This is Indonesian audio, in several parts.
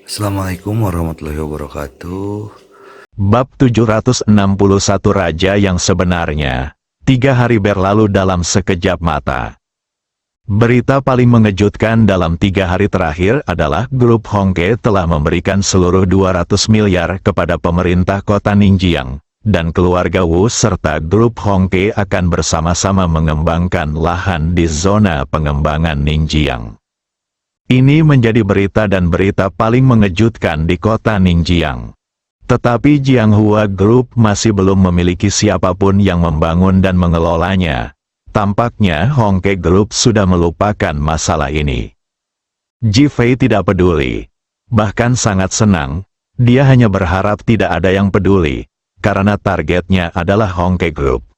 Assalamualaikum warahmatullahi wabarakatuh. Bab 761 Raja yang sebenarnya. 3 hari berlalu dalam sekejap mata. Berita paling mengejutkan dalam 3 hari terakhir adalah grup Hongke telah memberikan seluruh 200 miliar kepada pemerintah kota Ningjiang, dan keluarga Wu serta grup Hongke akan bersama-sama mengembangkan lahan di zona pengembangan Ningjiang. Ini menjadi berita dan berita paling mengejutkan di kota Ningjiang. Tetapi Jianghua Group masih belum memiliki siapapun yang membangun dan mengelolanya. Tampaknya Hongke Group sudah melupakan masalah ini. Ji Fei tidak peduli. Bahkan sangat senang. Dia hanya berharap tidak ada yang peduli, karena targetnya adalah Hongke Group.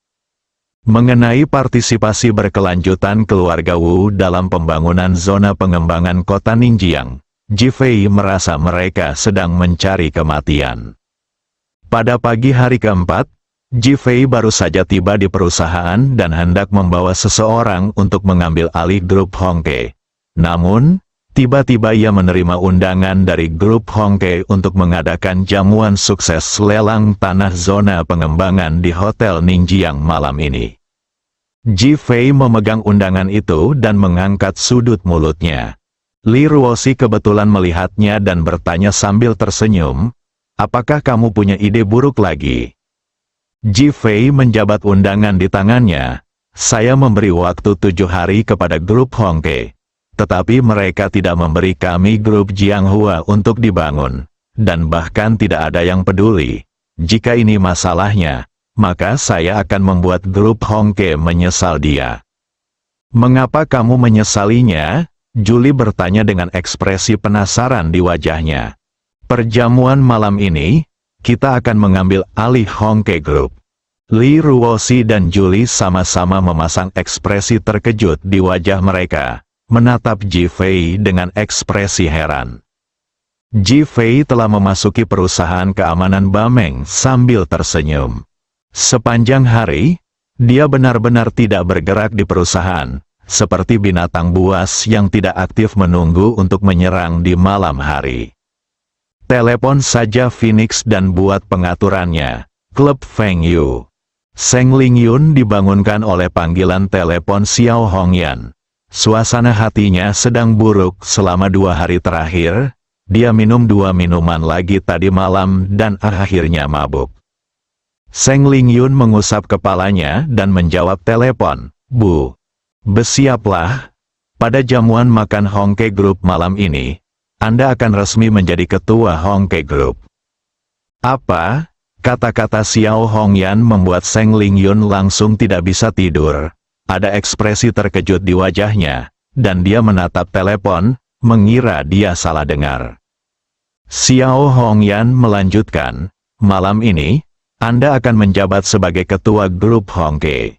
Mengenai partisipasi berkelanjutan keluarga Wu dalam pembangunan zona pengembangan kota Ningjiang, Ji Fei merasa mereka sedang mencari kematian. Pada pagi hari keempat, Ji Fei baru saja tiba di perusahaan dan hendak membawa seseorang untuk mengambil alih grup Hongke. Namun, tiba-tiba ia menerima undangan dari grup Hongke untuk mengadakan jamuan sukses lelang tanah zona pengembangan di Hotel Ningjiang malam ini. Ji Fei memegang undangan itu dan mengangkat sudut mulutnya. Li Ruoxi kebetulan melihatnya dan bertanya sambil tersenyum, "Apakah kamu punya ide buruk lagi?" Ji Fei menjabat undangan di tangannya. "Saya memberi waktu 7 hari kepada grup Hongke. Tetapi mereka tidak memberi kami grup Jianghua untuk dibangun. Dan bahkan tidak ada yang peduli. Jika ini masalahnya, maka saya akan membuat grup Hongke menyesal dia." "Mengapa kamu menyesalinya?" Julie bertanya dengan ekspresi penasaran di wajahnya. "Perjamuan malam ini, kita akan mengambil alih Hongke Group." Li Ruoxi dan Julie sama-sama memasang ekspresi terkejut di wajah mereka, menatap Ji Fei dengan ekspresi heran. Ji Fei telah memasuki perusahaan keamanan Bameng sambil tersenyum. Sepanjang hari, dia benar-benar tidak bergerak di perusahaan, seperti binatang buas yang tidak aktif menunggu untuk menyerang di malam hari. Telepon saja Phoenix dan buat pengaturannya. Klub Feng Yu. Seng Lingyun dibangunkan oleh panggilan telepon Xiao Hongyan. Suasana hatinya sedang buruk selama 2 hari terakhir. Dia minum 2 minuman lagi tadi malam dan akhirnya mabuk. Seng Lingyun mengusap kepalanya dan menjawab telepon. "Bu, bersiaplah. Pada jamuan makan Hongke Group malam ini, Anda akan resmi menjadi ketua Hongke Group." "Apa?" Kata-kata Xiao Hongyan membuat Seng Lingyun langsung tidak bisa tidur. Ada ekspresi terkejut di wajahnya, dan dia menatap telepon, mengira dia salah dengar. Xiao Hongyan melanjutkan, "Malam ini, Anda akan menjabat sebagai ketua grup Hongke."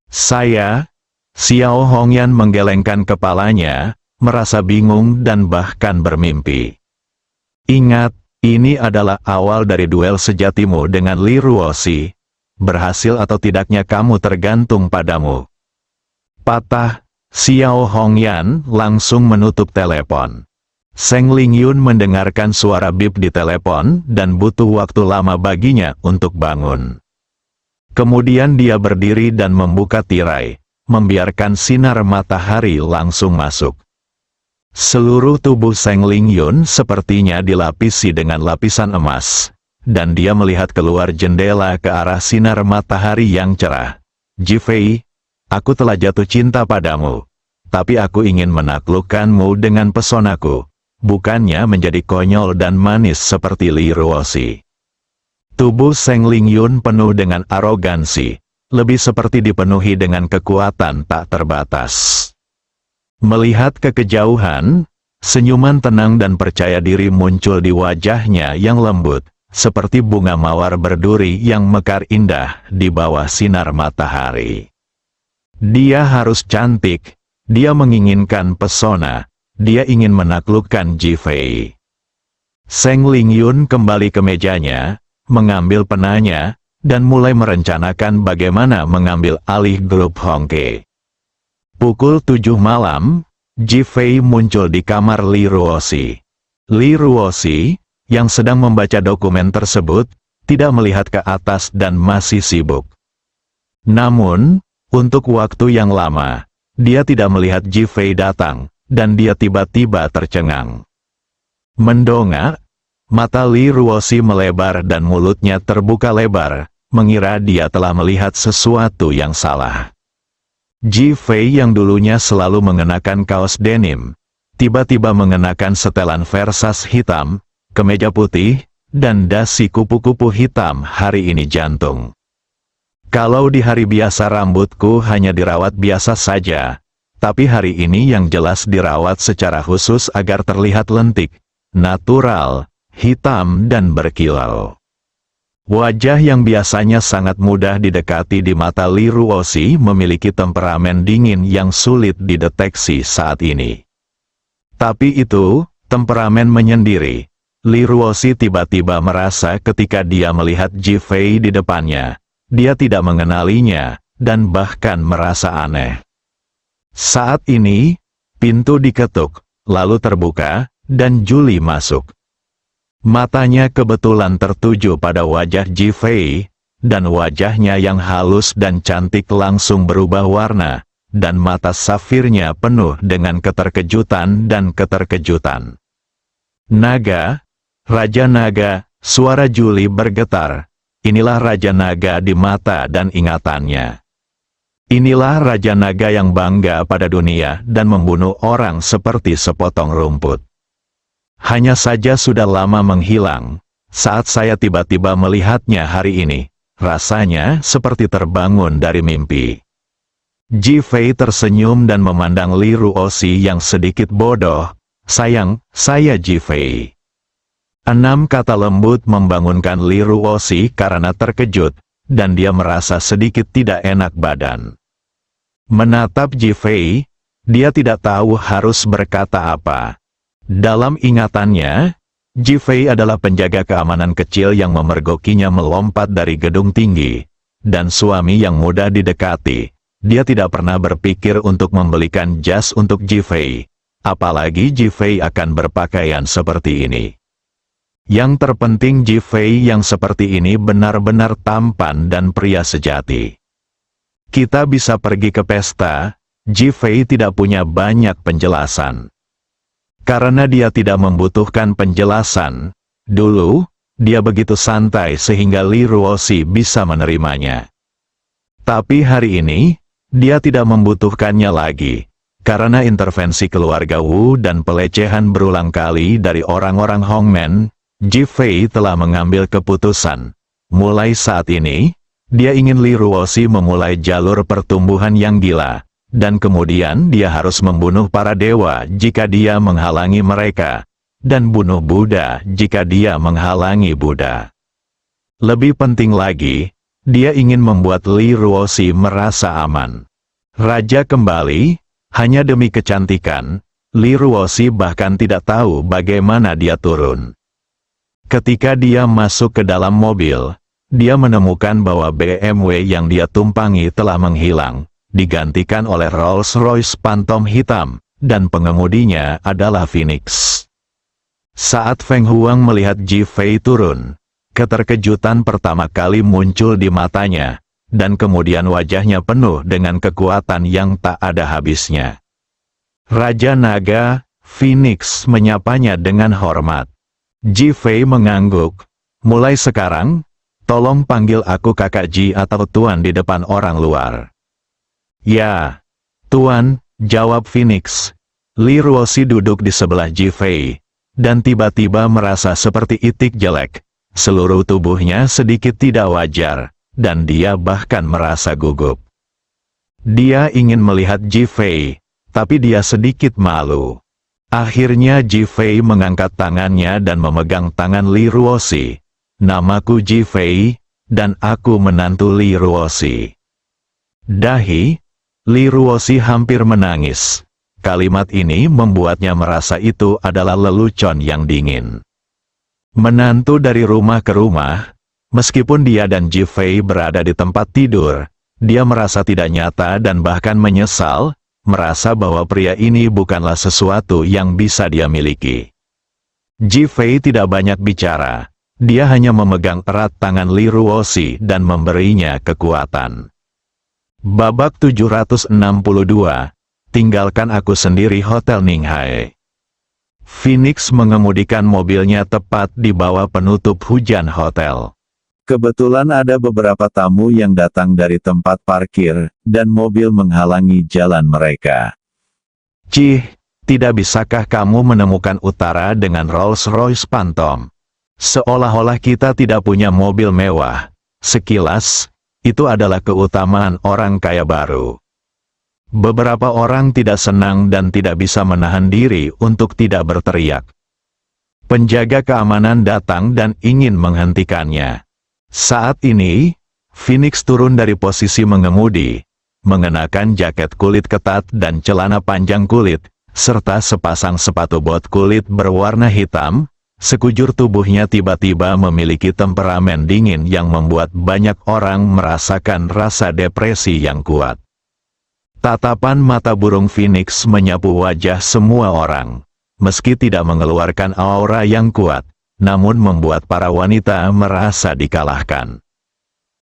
"Saya?" Xiao Hongyan menggelengkan kepalanya, merasa bingung dan bahkan bermimpi. "Ingat, ini adalah awal dari duel sejatimu dengan Li Ruoxi. Berhasil atau tidaknya kamu tergantung padamu." Patah, Xiao Hongyan langsung menutup telepon. Seng Lingyun mendengarkan suara bip di telepon dan butuh waktu lama baginya untuk bangun. Kemudian dia berdiri dan membuka tirai, membiarkan sinar matahari langsung masuk. Seluruh tubuh Seng Lingyun sepertinya dilapisi dengan lapisan emas, dan dia melihat keluar jendela ke arah sinar matahari yang cerah. "Ji Fei, aku telah jatuh cinta padamu, tapi aku ingin menaklukkanmu dengan pesonaku, bukannya menjadi konyol dan manis seperti Li Ruoxi." Tubuh Seng Lingyun penuh dengan arogansi, lebih seperti dipenuhi dengan kekuatan tak terbatas. Melihat ke kejauhan, senyuman tenang dan percaya diri muncul di wajahnya yang lembut, seperti bunga mawar berduri yang mekar indah di bawah sinar matahari. Dia harus cantik, dia menginginkan pesona, dia ingin menaklukkan Ji Fei. Seng Lingyun kembali ke mejanya, mengambil penanya, dan mulai merencanakan bagaimana mengambil alih grup Hongke. Pukul 7 malam, Ji Fei muncul di kamar Li Ruoxi. Li Ruoxi, yang sedang membaca dokumen tersebut, tidak melihat ke atas dan masih sibuk. Namun, untuk waktu yang lama, dia tidak melihat Ji Fei datang, dan dia tiba-tiba tercengang. Mendongak, mata Li Ruoxi melebar dan mulutnya terbuka lebar, mengira dia telah melihat sesuatu yang salah. Ji Fei yang dulunya selalu mengenakan kaos denim, tiba-tiba mengenakan setelan Versace hitam, kemeja putih, dan dasi kupu-kupu hitam. Hari ini jantung. Kalau di hari biasa rambutku hanya dirawat biasa saja, tapi hari ini yang jelas dirawat secara khusus agar terlihat lentik, natural, hitam dan berkilau. Wajah yang biasanya sangat mudah didekati di mata Li Ruoxi memiliki temperamen dingin yang sulit dideteksi saat ini. Tapi itu, temperamen menyendiri. Li Ruoxi tiba-tiba merasa ketika dia melihat Ji Fei di depannya, dia tidak mengenalinya, dan bahkan merasa aneh. Saat ini, pintu diketuk, lalu terbuka, dan Julie masuk. Matanya kebetulan tertuju pada wajah Ji Fei, dan wajahnya yang halus dan cantik langsung berubah warna, dan mata safirnya penuh dengan keterkejutan dan keterkejutan. Naga, Raja Naga, suara Julie bergetar. Inilah Raja Naga di mata dan ingatannya. Inilah Raja Naga yang bangga pada dunia dan membunuh orang seperti sepotong rumput. Hanya saja sudah lama menghilang. Saat saya tiba-tiba melihatnya hari ini, rasanya seperti terbangun dari mimpi. Ji Fei tersenyum dan memandang Li Ruoxi yang sedikit bodoh. Sayang, saya Ji Fei. 6 kata lembut membangunkan Li Ruoxi karena terkejut, dan dia merasa sedikit tidak enak badan. Menatap Ji Fei, dia tidak tahu harus berkata apa. Dalam ingatannya, Ji Fei adalah penjaga keamanan kecil yang memergokinya melompat dari gedung tinggi, dan suami yang mudah didekati. Dia tidak pernah berpikir untuk membelikan jas untuk Ji Fei, apalagi Ji Fei akan berpakaian seperti ini. Yang terpenting Ji Fei yang seperti ini benar-benar tampan dan pria sejati. Kita bisa pergi ke pesta, Ji Fei tidak punya banyak penjelasan. Karena dia tidak membutuhkan penjelasan, dulu, dia begitu santai sehingga Li Ruoxi bisa menerimanya. Tapi hari ini, dia tidak membutuhkannya lagi, karena intervensi keluarga Wu dan pelecehan berulang kali dari orang-orang Hongmen, Ji Fei telah mengambil keputusan. Mulai saat ini, dia ingin Li Ruoxi memulai jalur pertumbuhan yang gila, dan kemudian dia harus membunuh para dewa jika dia menghalangi mereka, dan bunuh Buddha jika dia menghalangi Buddha. Lebih penting lagi, dia ingin membuat Li Ruoxi merasa aman. Raja kembali, hanya demi kecantikan, Li Ruoxi bahkan tidak tahu bagaimana dia turun. Ketika dia masuk ke dalam mobil, dia menemukan bahwa BMW yang dia tumpangi telah menghilang, digantikan oleh Rolls-Royce Phantom hitam, dan pengemudinya adalah Phoenix. Saat Feng Huang melihat Ji Fei turun, keterkejutan pertama kali muncul di matanya, dan kemudian wajahnya penuh dengan kekuatan yang tak ada habisnya. Raja Naga, Phoenix menyapanya dengan hormat. Ji Fei mengangguk. Mulai sekarang, tolong panggil aku kakak Ji atau Tuan di depan orang luar. Ya, Tuan, jawab Phoenix. Li Ruoxi duduk di sebelah Ji Fei, dan tiba-tiba merasa seperti itik jelek. Seluruh tubuhnya sedikit tidak wajar, dan dia bahkan merasa gugup. Dia ingin melihat Ji Fei, tapi dia sedikit malu. Akhirnya Ji Fei mengangkat tangannya dan memegang tangan Li Ruoxi. Namaku Ji Fei, dan aku menantu Li Ruoxi. Dahi, Li Ruoxi hampir menangis. Kalimat ini membuatnya merasa itu adalah lelucon yang dingin. Menantu dari rumah ke rumah, meskipun dia dan Ji Fei berada di tempat tidur, dia merasa tidak nyata dan bahkan menyesal, merasa bahwa pria ini bukanlah sesuatu yang bisa dia miliki. Ji Fei tidak banyak bicara. Dia hanya memegang erat tangan Li Ruoxi dan memberinya kekuatan. Babak 762. Tinggalkan aku sendiri Hotel Ninghai. Phoenix mengemudikan mobilnya tepat di bawah penutup hujan hotel. Kebetulan ada beberapa tamu yang datang dari tempat parkir, dan mobil menghalangi jalan mereka. Cih, tidak bisakah kamu menemukan utara dengan Rolls-Royce Phantom? Seolah-olah kita tidak punya mobil mewah. Sekilas, itu adalah keutamaan orang kaya baru. Beberapa orang tidak senang dan tidak bisa menahan diri untuk tidak berteriak. Penjaga keamanan datang dan ingin menghentikannya. Saat ini, Phoenix turun dari posisi mengemudi, mengenakan jaket kulit ketat dan celana panjang kulit, serta sepasang sepatu bot kulit berwarna hitam. Sekujur tubuhnya tiba-tiba memiliki temperamen dingin yang membuat banyak orang merasakan rasa depresi yang kuat. Tatapan mata burung Phoenix menyapu wajah semua orang. Meski tidak mengeluarkan aura yang kuat, namun membuat para wanita merasa dikalahkan.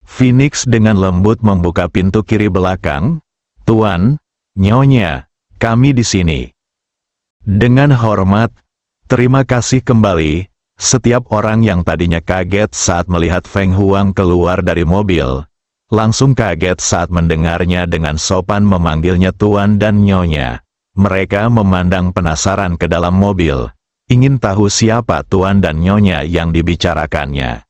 Phoenix dengan lembut membuka pintu kiri belakang. "Tuan, Nyonya, kami di sini." Dengan hormat, "Terima kasih kembali." Setiap orang yang tadinya kaget saat melihat Feng Huang keluar dari mobil, langsung kaget saat mendengarnya dengan sopan memanggilnya Tuan dan Nyonya. Mereka memandang penasaran ke dalam mobil, ingin tahu siapa Tuan dan Nyonya yang dibicarakannya.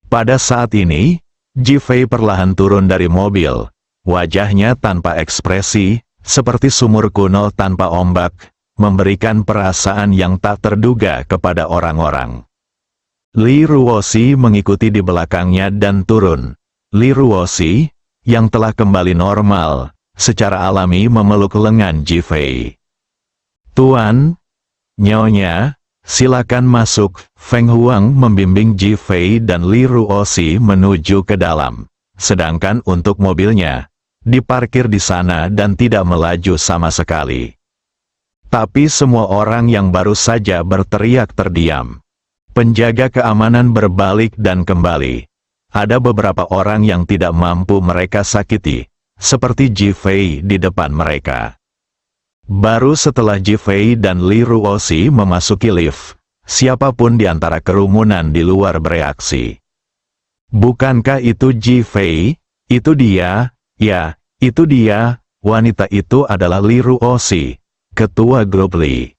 Pada saat ini, Ji Fei perlahan turun dari mobil, wajahnya tanpa ekspresi, seperti sumur kuno tanpa ombak, memberikan perasaan yang tak terduga kepada orang-orang. Li Ruoxi mengikuti di belakangnya dan turun. Li Ruoxi, yang telah kembali normal, secara alami memeluk lengan Ji Fei. "Tuan, Nyonya, silakan masuk." Feng Huang membimbing Ji Fei dan Li Ruoxi menuju ke dalam. Sedangkan untuk mobilnya, diparkir di sana dan tidak melaju sama sekali. Tapi semua orang yang baru saja berteriak terdiam. Penjaga keamanan berbalik dan kembali. Ada beberapa orang yang tidak mampu mereka sakiti, seperti Ji Fei di depan mereka. Baru setelah Ji Fei dan Li Ruoxi memasuki lift, siapapun di antara kerumunan di luar bereaksi. "Bukankah itu Ji Fei? Itu dia, ya, itu dia." Wanita itu adalah Li Ruoxi, ketua grup Li.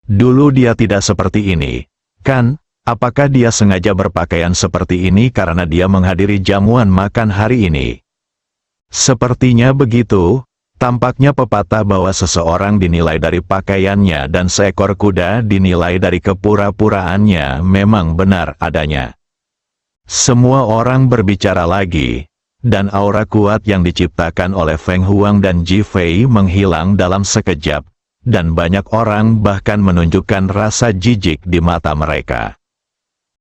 Dulu dia tidak seperti ini, kan? Apakah dia sengaja berpakaian seperti ini karena dia menghadiri jamuan makan hari ini? Sepertinya begitu. Tampaknya pepatah bahwa seseorang dinilai dari pakaiannya dan seekor kuda dinilai dari kepura-puraannya memang benar adanya. Semua orang berbicara lagi, dan aura kuat yang diciptakan oleh Feng Huang dan Ji Fei menghilang dalam sekejap, dan banyak orang bahkan menunjukkan rasa jijik di mata mereka.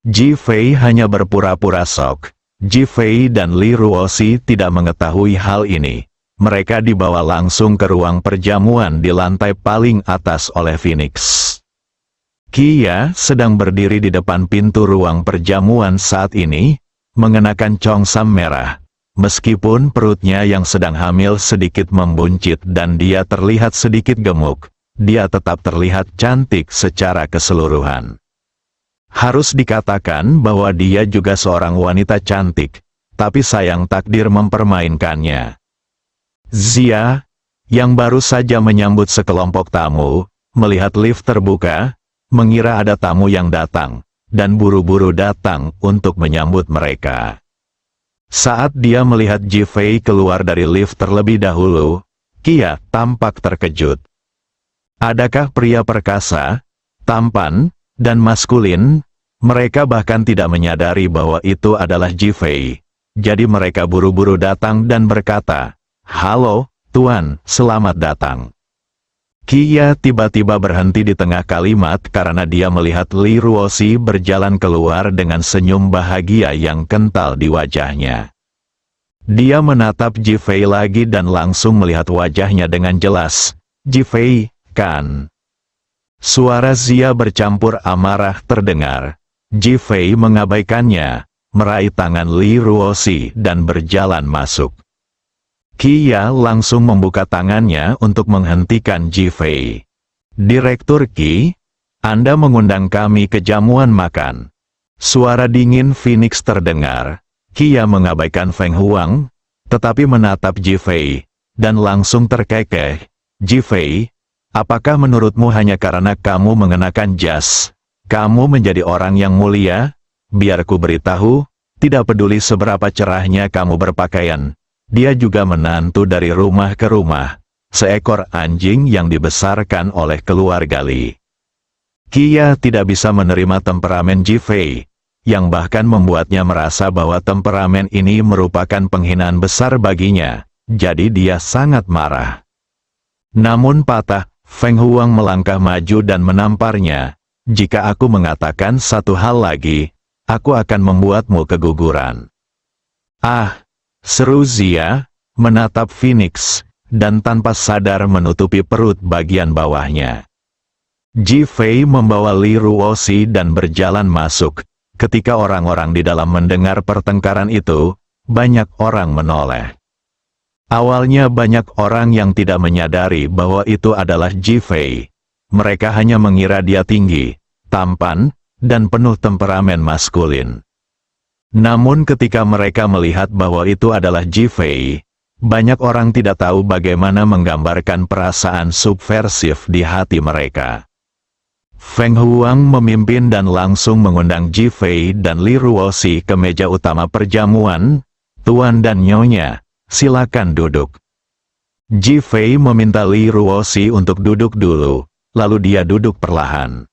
Ji Fei hanya berpura-pura shock. Ji Fei dan Li Ruoxi tidak mengetahui hal ini. Mereka dibawa langsung ke ruang perjamuan di lantai paling atas oleh Phoenix. Kia sedang berdiri di depan pintu ruang perjamuan saat ini, mengenakan congsam merah. Meskipun perutnya yang sedang hamil sedikit membuncit dan dia terlihat sedikit gemuk, dia tetap terlihat cantik secara keseluruhan. Harus dikatakan bahwa dia juga seorang wanita cantik, tapi sayang takdir mempermainkannya. Zia, yang baru saja menyambut sekelompok tamu, melihat lift terbuka, mengira ada tamu yang datang, dan buru-buru datang untuk menyambut mereka. Saat dia melihat Ji Fei keluar dari lift terlebih dahulu, Kia tampak terkejut. Adakah pria perkasa, tampan, dan maskulin? Mereka bahkan tidak menyadari bahwa itu adalah Ji Fei. Jadi mereka buru-buru datang dan berkata, "Halo, Tuan, selamat datang." Kia tiba-tiba berhenti di tengah kalimat karena dia melihat Li Ruoxi berjalan keluar dengan senyum bahagia yang kental di wajahnya. Dia menatap Ji Fei lagi dan langsung melihat wajahnya dengan jelas. "Ji Fei, kan?" Suara Zia bercampur amarah terdengar. Ji Fei mengabaikannya, meraih tangan Li Ruoxi dan berjalan masuk. Qia langsung membuka tangannya untuk menghentikan Ji Fei. Direktur Qi, Anda mengundang kami ke jamuan makan. Suara dingin Phoenix terdengar. Qia mengabaikan Feng Huang, tetapi menatap Ji Fei, dan langsung terkekeh. Ji Fei, apakah menurutmu hanya karena kamu mengenakan jas, kamu menjadi orang yang mulia? Biar ku beritahu, tidak peduli seberapa cerahnya kamu berpakaian, dia juga menantu dari rumah ke rumah, seekor anjing yang dibesarkan oleh keluarga Li. Qia tidak bisa menerima temperamen Ji Fei, yang bahkan membuatnya merasa bahwa temperamen ini merupakan penghinaan besar baginya, jadi dia sangat marah. Namun patah, Feng Huang melangkah maju dan menamparnya. Jika aku mengatakan satu hal lagi, aku akan membuatmu keguguran. Ah, seru Zia, menatap Phoenix, dan tanpa sadar menutupi perut bagian bawahnya. Ji Fei membawa Li Ruoxi dan berjalan masuk. Ketika orang-orang di dalam mendengar pertengkaran itu, banyak orang menoleh. Awalnya banyak orang yang tidak menyadari bahwa itu adalah Ji Fei. Mereka hanya mengira dia tinggi, tampan, dan penuh temperamen maskulin. Namun ketika mereka melihat bahwa itu adalah Ji Fei, banyak orang tidak tahu bagaimana menggambarkan perasaan subversif di hati mereka. Feng Huang memimpin dan langsung mengundang Ji Fei dan Li Ruoxi ke meja utama perjamuan. Tuan dan Nyonya, silakan duduk. Ji Fei meminta Li Ruoxi untuk duduk dulu, lalu dia duduk perlahan.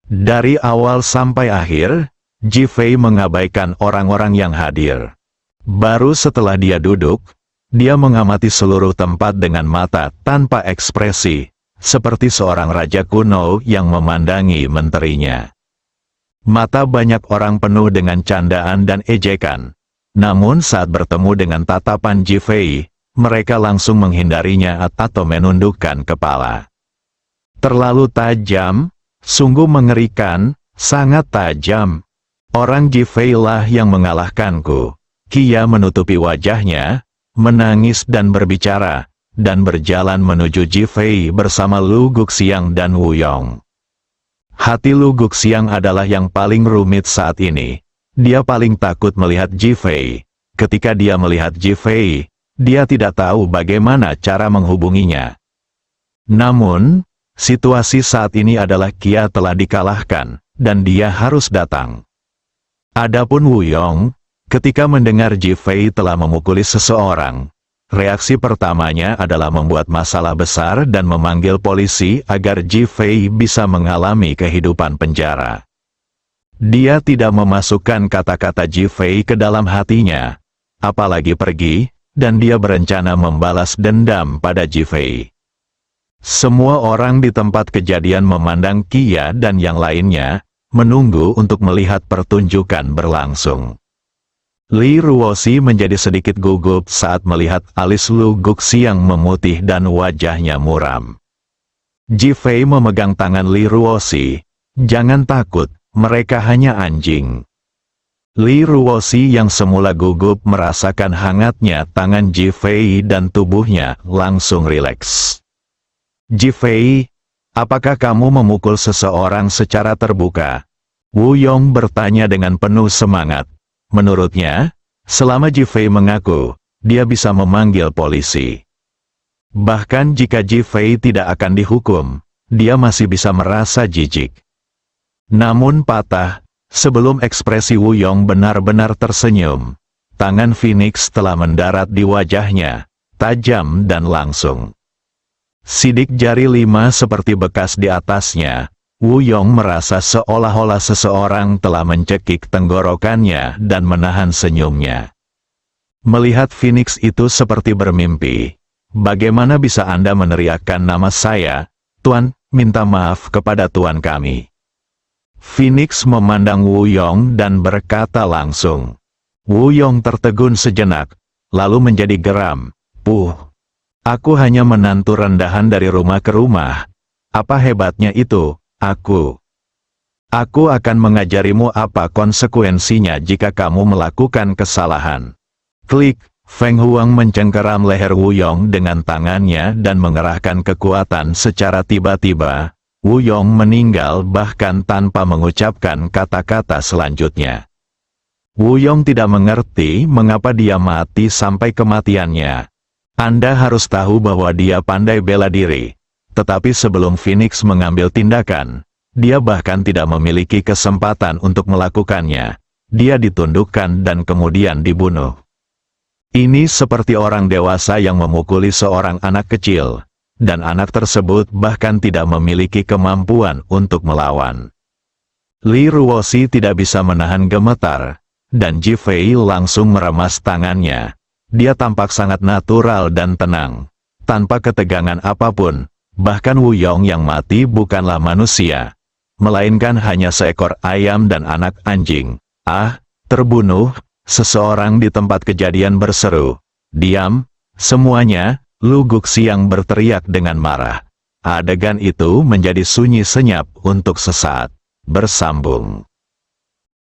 Dari awal sampai akhir, Ji Fei mengabaikan orang-orang yang hadir. Baru setelah dia duduk, dia mengamati seluruh tempat dengan mata tanpa ekspresi, seperti seorang raja kuno yang memandangi menterinya. Mata banyak orang penuh dengan candaan dan ejekan. Namun saat bertemu dengan tatapan Ji Fei, mereka langsung menghindarinya atau menundukkan kepala. Terlalu tajam, sungguh mengerikan, sangat tajam. Orang Ji Fei lah yang mengalahkanku. Qia menutupi wajahnya, menangis dan berbicara, dan berjalan menuju Ji Fei bersama Lu Guxiang dan Wu Yong. Hati Lu Guxiang adalah yang paling rumit saat ini. Dia paling takut melihat Ji Fei. Ketika dia melihat Ji Fei, dia tidak tahu bagaimana cara menghubunginya. Namun, situasi saat ini adalah Qia telah dikalahkan, dan dia harus datang. Adapun Wu Yong, ketika mendengar Ji Fei telah memukuli seseorang, reaksi pertamanya adalah membuat masalah besar dan memanggil polisi agar Ji Fei bisa mengalami kehidupan penjara. Dia tidak memasukkan kata-kata Ji Fei ke dalam hatinya, apalagi pergi, dan dia berencana membalas dendam pada Ji Fei. Semua orang di tempat kejadian memandang Qia dan yang lainnya, menunggu untuk melihat pertunjukan berlangsung. Li Ruoxi menjadi sedikit gugup saat melihat alis Lu Guxiang memutih dan wajahnya muram. Ji Fei memegang tangan Li Ruoxi. Jangan takut, mereka hanya anjing. Li Ruoxi yang semula gugup merasakan hangatnya tangan Ji Fei dan tubuhnya langsung rileks. Ji Fei, apakah kamu memukul seseorang secara terbuka? Wu Yong bertanya dengan penuh semangat. Menurutnya, selama Ji Fei mengaku, dia bisa memanggil polisi. Bahkan jika Ji Fei tidak akan dihukum, dia masih bisa merasa jijik. Namun patah, sebelum ekspresi Wu Yong benar-benar tersenyum, tangan Phoenix telah mendarat di wajahnya, tajam dan langsung. Sidik jari 5 seperti bekas di atasnya. Wu Yong merasa seolah-olah seseorang telah mencekik tenggorokannya dan menahan senyumnya. Melihat Phoenix itu seperti bermimpi. Bagaimana bisa Anda meneriakkan nama saya, Tuan, minta maaf kepada Tuan kami. Phoenix memandang Wu Yong dan berkata langsung. Wu Yong tertegun sejenak, lalu menjadi geram. Aku hanya menantu rendahan dari rumah ke rumah. Apa hebatnya itu, aku? Aku akan mengajarimu apa konsekuensinya jika kamu melakukan kesalahan. Klik, Feng Huang mencengkeram leher Wu Yong dengan tangannya dan mengerahkan kekuatan secara tiba-tiba. Wu Yong meninggal bahkan tanpa mengucapkan kata-kata selanjutnya. Wu Yong tidak mengerti mengapa dia mati sampai kematiannya. Anda harus tahu bahwa dia pandai bela diri. Tetapi sebelum Phoenix mengambil tindakan, dia bahkan tidak memiliki kesempatan untuk melakukannya. Dia ditundukkan dan kemudian dibunuh. Ini seperti orang dewasa yang memukuli seorang anak kecil, dan anak tersebut bahkan tidak memiliki kemampuan untuk melawan. Li Ruoxi tidak bisa menahan gemetar, dan Ji Fei langsung meremas tangannya. Dia tampak sangat natural dan tenang, tanpa ketegangan apapun. Bahkan Wu Yong yang mati bukanlah manusia, melainkan hanya seekor ayam dan anak anjing. Ah, terbunuh, seseorang di tempat kejadian berseru. Diam, semuanya, Lu Guxiang berteriak dengan marah. Adegan itu menjadi sunyi senyap untuk sesaat. Bersambung.